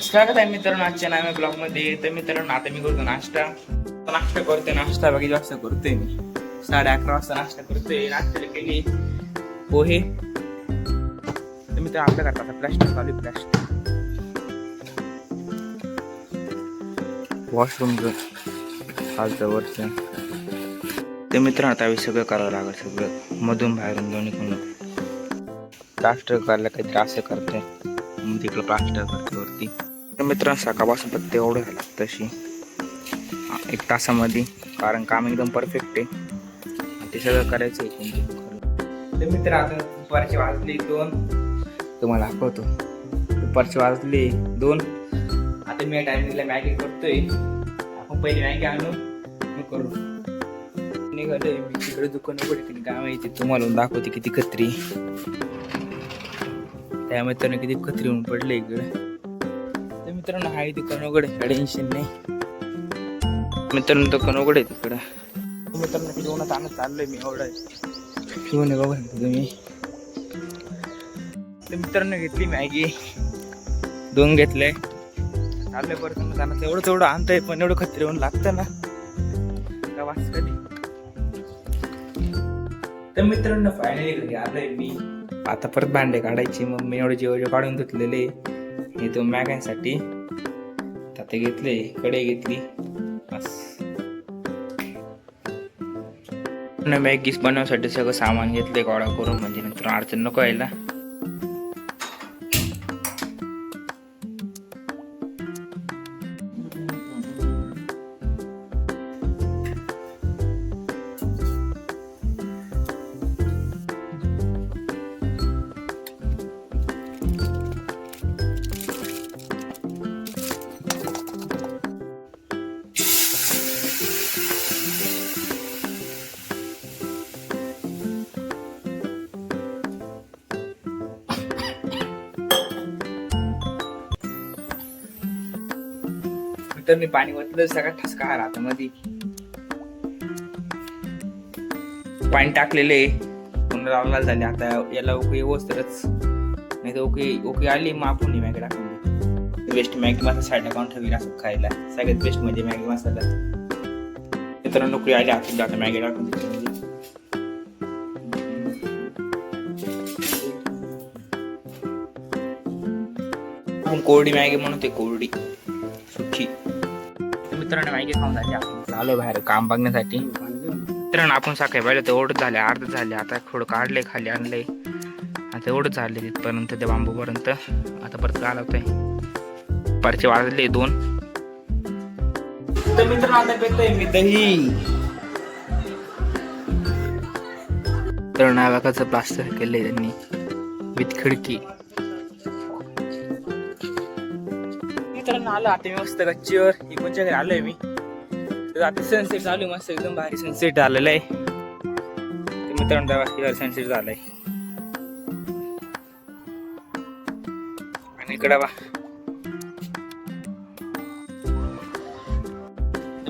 स्वागत आहे मित्रांनो आजच्या नव्या ब्लॉग मध्ये. तर मित्रांनो आता मी करतो नाश्ता करतोय. नाश्ता बघा वाजता करतोय मी 11:30 वाजता नाश्ता करतोय. नाश्त्याला केली पोहे. तर मित्र आपल्या करता प्लास्टिक चालू प्लास्टिक वॉशरूम खालचं वरचं. ते मित्रांनो आता सगळं करावं लागेल, सगळं मधून बाहेरून दोन्हीकडून. प्लास्टर करायला काहीतरी असं करतोय मग तिकडं प्लास्टर करते वरती. तर मित्रांनो सकाळपासून फक्त एवढं झालं तशी 1 तासामध्ये, कारण काम एकदम परफेक्ट आहे. ते सगळं करायचं आहे. तर मित्र आता दुपारचे वाजले 2. तुम्हाला दाखवतो. दुपारचे वाजले 2. आता मी या टायमिंगला मॅगी करतोय. आपण पहिली मॅगी आणू मग करू. निघालोय मी तिकडे दुकान उघडते काम आहे ते तुम्हाला दाखवते किती कत्री. त्या मित्रांनो किती कत्री होऊन पडले इकडे. तर मित्रांनो हाय दुकान उघड, टेन्शन नाही. मित्रांनो दुकान उघड आहे तिकडं. मित्रांनो जेवणात आणत चाललोय मी एवढं जेवण बघा तुम्ही. तर मित्रांनो घेतली मॅगी 2 घेतले. चाललंय परत जाणं तेवढं आणतंय, पण एवढं खत्री होऊन लागतं ना का वाच कधी. तर मित्रांनो फायनली घरी आलोय मी. आता परत भांडे काढायची. मग मी एवढे जेवढे काढून धुतलेले हे 2 मॅगांसाठी. आता घेतले कढई घेतली बस. मॅगीस बनवण्यासाठी सगळं सामान घेतले गोळा करून, म्हणजे नंतर अडचण नको यायला. तर मी पाणी ओतलं, सगळा ठसका हा राहता मध्ये. पाणी टाकलेले पुन्हा लाल झाले. आता याला उकळी वस्तरच नाही तर उकळी आली मग आपण मॅगी टाकून बेस्ट मॅगी मसाला साईड टाकून ठेवली असं खायला. सगळ्यात बेस्ट म्हणजे मॅगी मसाला. मित्रांनो उकळी आली आपण आता मॅगी टाकून आपण कोरडी मॅगी म्हणून ते कोरडी सुखी. मित्रांनो मॅगी खाऊन झाली. आपण आलो बाहेर काम बघण्यासाठी. मित्रांनो आपण सकाळी पाहिलं तर एवढंच झाले, अर्ध झाले. आता थोडं काढले खाली आणलंय. आता एवढंच झाले तिथपर्यंत त्या बांबूपर्यंत. आता परत घालवतोय. परचे वाजले 2. तर मित्रांनो आता पेतोय मी दही. तर नावाकाचं प्लास्टर केलंय त्यांनी विथ खिडकी. मित्रांनो आलं आता मी मस्त गच्चीवर इकडच्या घरी आलोय मी. तर आता सनसेट चालू मस्त एकदम भारी सनसेट आलेला आहे. तर मित्रांनो सनसेट झालाय. आणि इकडं बा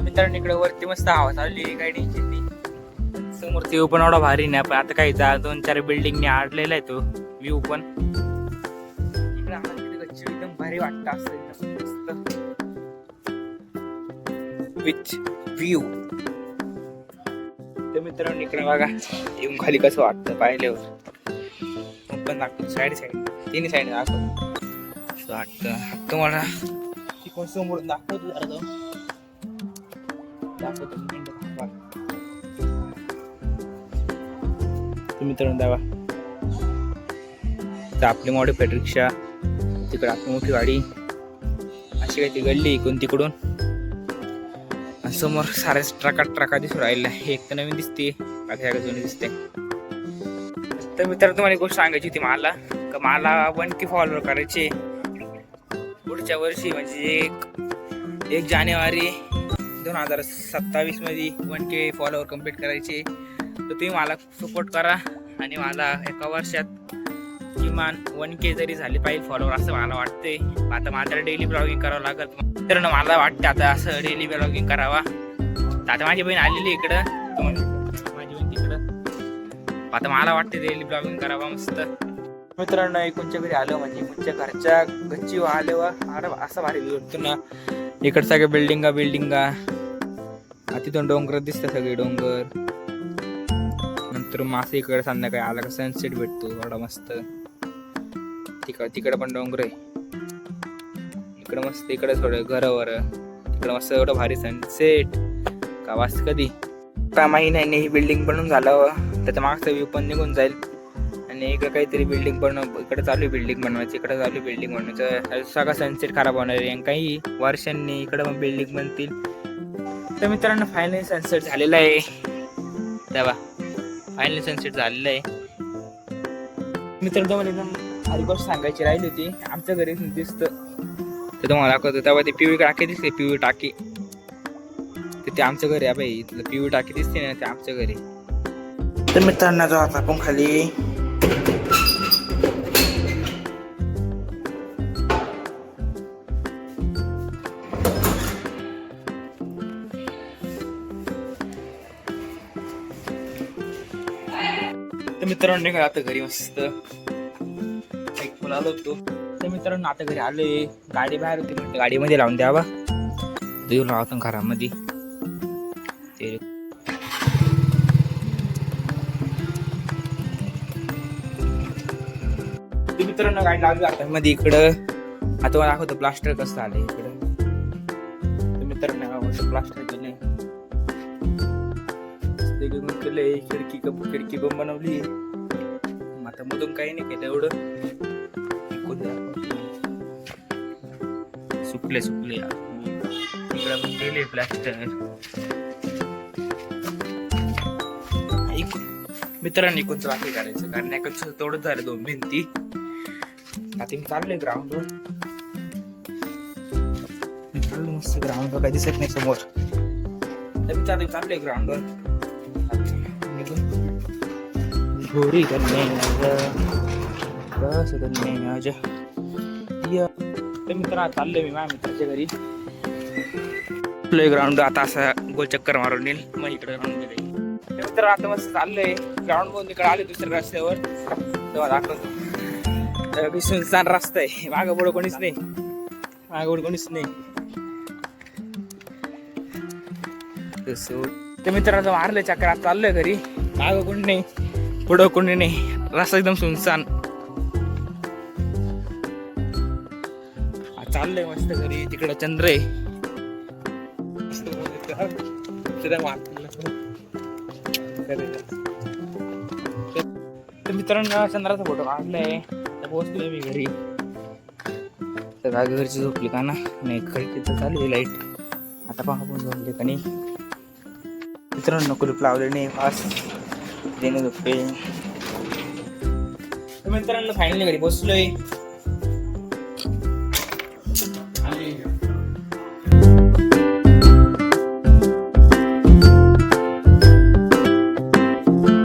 मित्रांनो इकडे वरती मस्त हवा चालली, काही टेन्शन नाही. समोर ते पण एवढा भारी नाही, पण आता काही 2-4 बिल्डिंगने आडलेला आहे तो व्ह्यू. पण इकडे आला गच्ची एकदम भारी वाटतं असं विथ व्ह्यू. तर मित्रांनो इकडे बघा येऊन खाली कसं वाटतं पाहिल्यावर. पण दाखवतो साईड तिन्ही साईड दाखवतो असं वाटतं. तुम्हाला तिकडून समोर दाखवतो जरा दाखवतो. मित्रांनो दावा तर आपली मॉडिफाईड रिक्षा, तिकडे आपली मोठी गाडी अशी काही ती गल्ली इकडून तिकडून. समोर सारेच ट्रका दिसून राहिला. एक तर नवीन दिसते, बाकी सगळ्या जुनी दिसते. तर मित्रांनो तुम्हाला एक गोष्ट सांगायची होती मला, का मला 1K फॉलोअर करायचे पुढच्या वर्षी, म्हणजे 1 जानेवारी 2027 मध्ये 1K फॉलोअर कम्प्लीट करायचे. तर तुम्ही मला सपोर्ट करा आणि मला एका वर्षात किमान 1K जरी झाली पाहिजे फॉलोअर असं मला वाटतंय. आता माझ्याला डेली ब्लॉगिंग करावं लागेल. तर मला वाटतं आता असं डेली ब्लॉगिंग करावा. आता माझी बहीण आलेली इकडं, माझी बहीण तिकडं. आता मला वाटतं डेली ब्लॉगिंग करावा मस्त. मित्रांनो कोणच्या घरी आलो म्हणजे कोणच्या घरच्या गच्ची आल्यावर अरे असा भारी वाटतो ना. इकडे सगळ्या बिल्डिंगा तिथून डोंगर दिसतात सगळे डोंगर. नंतर मासे इकडे संध्याकाळी आला का सनसेट भेटतो एवढा मस्त. तिकडे पण डोंगर आहे. इकडे मस्त इकडे थोडं घरावर इकडे मस्त एवढं भारी सनसेट का वाच कधी का महिन्याने ही बिल्डिंग बनवून झालं त्याच्या मागचा व्ह्यू पण निघून जाईल. आणि इकडे काहीतरी बिल्डिंग बनव इकडे चालू बिल्डिंग बनवायची इकडे चालू बिल्डिंग बनवायचं सगळा सनसेट खराब होणार आहे. काही वर्षांनी इकडे पण बिल्डिंग बनतील. तर मित्रांनो फायनली सनसेट झालेला आहे. तेव्हा फायनली सनसेट झालेलं आहे. मित्रांनो मला आधी गोष्ट सांगायची राहिली होती. आमच्या घरी दिसतं ते तुम्हाला दाखवतो. तेव्हा ती पिवळी टाकी दिसते पिवळी टाकी ते आमच्या घरी आहे बाई. इथलं पिवळी टाकी दिसते ना ते आमच्या घरी. तर मित्रांनो जो आता आपण खाली तर मित्रांनो आता घरी मस्त एक फुल आलो होतो. तर मित्रांनो आता घरी आलोय. गाडी बाहेर होती म्हणजे गाडीमध्ये लावून द्यावा देऊ लावतो घरामध्ये. मित्रांनो गाडी लावली आता मध्ये इकडं. आता मला दाखवतो प्लास्टर कसं आलंय इकडं. तर मित्रांनो प्लास्टर केलंय खिडकी पण बनवली. आता मधून काही नाही केलं एवढं. सुकले इकडे पण केले प्लास्टर. मित्रांनी कोणतं बाकी करायचं कारण एकाच तेवढंच झालं 2 भिंती. आता मी चाललोय ग्राउंडवर. मस्त ग्राउंडवर काही दिसत नाही समोर. तर मी चाललोय ग्राउंडवर. घोरी करणे तर मित्रांनो चाललोय मी माझ्या मित्राच्या घरी. ग्राउंड आता असा गोल चक्कर मारून येईल मग इकडे राहून गेले. मित्र आता मस्त चाललंय ग्राउंड मधून इकडे आले दुसऱ्या रस्त्यावर. तेव्हा दाखवतो सुनसान रस्ता आहे. मागं पुढं कोणीच नाही. तर मित्रांनो मारले चक्कर आता चाललोय घरी. मागं कोणी नाही पुढं कोणी नाही. रस्ता एकदम सुनसान. चाललंय मस्त घरी. तिकडे चंद्र आहे. तर मित्रांनो चंद्राचा फोटो काढलाय. तर पोहोचलोय मी घरी. तर जागा घरची झोपली का ना नाही खिडकीचं चालू आहे लाईट. आता पण आपण झोपले का नाही. मित्रांनो कुलूप लावले नाही फास्ट देणे झोपे. तर मित्रांनो फायनली घरी पोहोचलोय.